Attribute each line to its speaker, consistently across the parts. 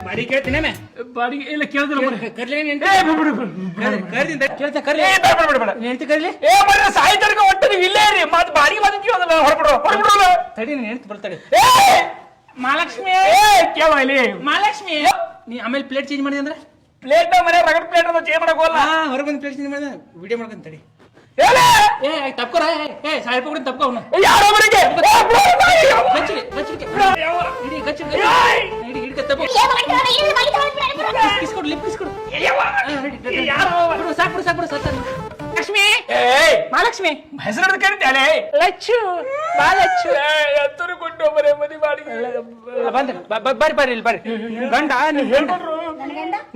Speaker 1: Body ಕೇಳ್ತೀನಿ
Speaker 2: body ಇಲ್ಲ ಕೇಳಿದ್ರೆ
Speaker 1: ಕರ್ಲಿ
Speaker 2: ಸಾಯ್ತಾರ ಒಟ್ಟು ನೀವು ಇಲ್ಲೇ ರೀ ಮತ್ತೆ ಬಾಡಿಗೆ ಬಂದಿದ್ದೀವಲ್ಲ ಹೊರಬಿಡು
Speaker 1: ತಡಿ ನೆನ್ತು ಬರ್ತಾಳೆ
Speaker 2: ಮಹಾಲಕ್ಷ್ಮಿ ಕೇಳಿ
Speaker 1: ಮಹಾಲಕ್ಷ್ಮಿ ನೀ ಆಮೇಲೆ ಪ್ಲೇಟ್ ಚೇಂಜ್ ಮಾಡಿದೆ ಅಂದ್ರೆ
Speaker 2: ಪ್ಲೇಟ್ ಮನೆ ರಗಡ್ ಪ್ಲೇಟ್ ಅದು ಚೇಂಜ್ ಮಾಡಕೋಲ್ಲ
Speaker 1: ಹೊರಗೆ ಬಂದು ಪ್ಲೇಟ್ ಚೇಂಜ್ ಮಾಡಿದೆ ವಿಡಿಯೋ ಮಾಡ್ಕೊಂತ ತಡಿ
Speaker 2: ಹೇಳಿ
Speaker 1: ತಪ್ಕೋರ ಸಾಹೇಬ್ ಕೂಡ ತಪ್ಕೋ ಅವನು
Speaker 2: ಯಾರೊಬ್ಬರಿಗೆ
Speaker 1: ಲಕ್ಷ್ಮಿ ಮಹಾಲಕ್ಷ್ಮಿ
Speaker 2: ಹೆಸರು ಕರಿತಾಳೆ
Speaker 1: ಲಚ್ಚು ಬಾಲಚ್ಚು
Speaker 2: ಎತ್ತರು ಕೊಟ್ಟು ಬರೇ ಮದಿ ಬಾಡಿಗೆ
Speaker 1: ಬರ್ರಿ ಬರ್ರಿ ಇಲ್ಲಿ ಬರ್ರಿ ಗಂಡ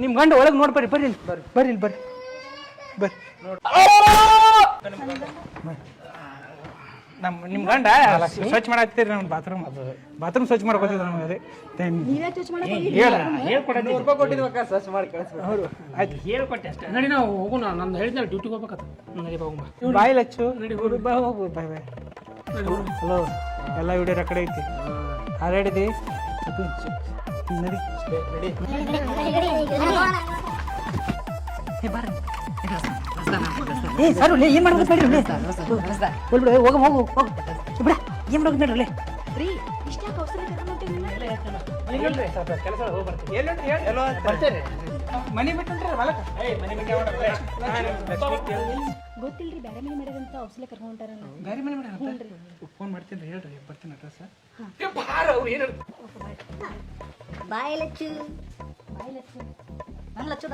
Speaker 1: ನಿಮ್ ಗಂಡ ಒಳಗ್ ನೋಡ್ ಬರ್ರಿ ಬರ್ರಿ ಬರ್ರಿ ಇಲ್ಲಿ ಬರ್ರಿ ಬರ್ರಿ ನಿಮ್ ಗಂಡ ಸ್ವಚ್ಛ ಮಾಡತ್ತೀರಿ ನಮ್ ಬಾತ್ರೂಮ್ ಸ್ವಚ್ಛ ಮಾಡ್ಕೊತಿದ್ರು ನಮ್ಗೆ ಅದೇ
Speaker 3: ಸ್ವಚ್ಛ ಮಾಡಿ ಕಳಿಸ್ಬೇಕು.
Speaker 1: ಆಯ್ತು ಹೇಳ್ಕೊಟ್ಟೆ ಅಷ್ಟೇ ನಡಿ ನಾವು ಹೋಗೋಣ ನಂದು ಹೇಳಿದ್ನಲ್ಲ ಡ್ಯೂಟಿಗೆ ಹೋಗ್ಬೇಕತ್ತ ನಡಿ ಹೋಗೋಣ ಬಾಯ್ ಲಚ್ಚು ನಡಿ ಹೋಗಿ ಬಾ ಹೋಗು ಬಾಯ್ ಬಾಯ್ ಹಲೋ ಎಲ್ಲ ವಿಡಿಯೋ ರೆಕಾರ್ಡ್ ಐತಿ ಆಲ್ರೆಡಿ ನಡಿ ಸರ್ ಏನ್ ಮಾಡ್ಬೇಕು ನಡಿ ಬಿಡ ಹೋಗ ಹೋಗು ಹೋಗು ಬಿಡ ಏನ್ ಮಾಡ್ಬೇಕು ನಡ್ರಿ
Speaker 4: ರೀ ಇಷ್ಟ್ಯಾಕೆ ಅವಸರ
Speaker 1: ಕೆಲಸ ಹೋಗಿ ಬರ್ತೀವಿ ಮನಿ ಬಿಟ್ಟನ್ರಿ ಹೊಲಕ
Speaker 4: ಗೊತ್ತಿಲ್ರಿ ಬೇರೆ ಮನೆ ಮಾಡಿದಂತ ಔಷಧಿ ಕರ್ಕೊಂಡ್ ಹೊಂಟಾರ
Speaker 1: ಬೇರೆ ಮನೆ ಮಾಡಿ ಫೋನ್ ಮಾಡ್ತೀನಿ ಹೇಳ್ರಿ ಬರ್ತೀನಿ ಅಡ್ರೆಸ್
Speaker 4: ಬಾಯ್ ಲಚ್ಚು ನನ್ನ ಲಚ್ಚು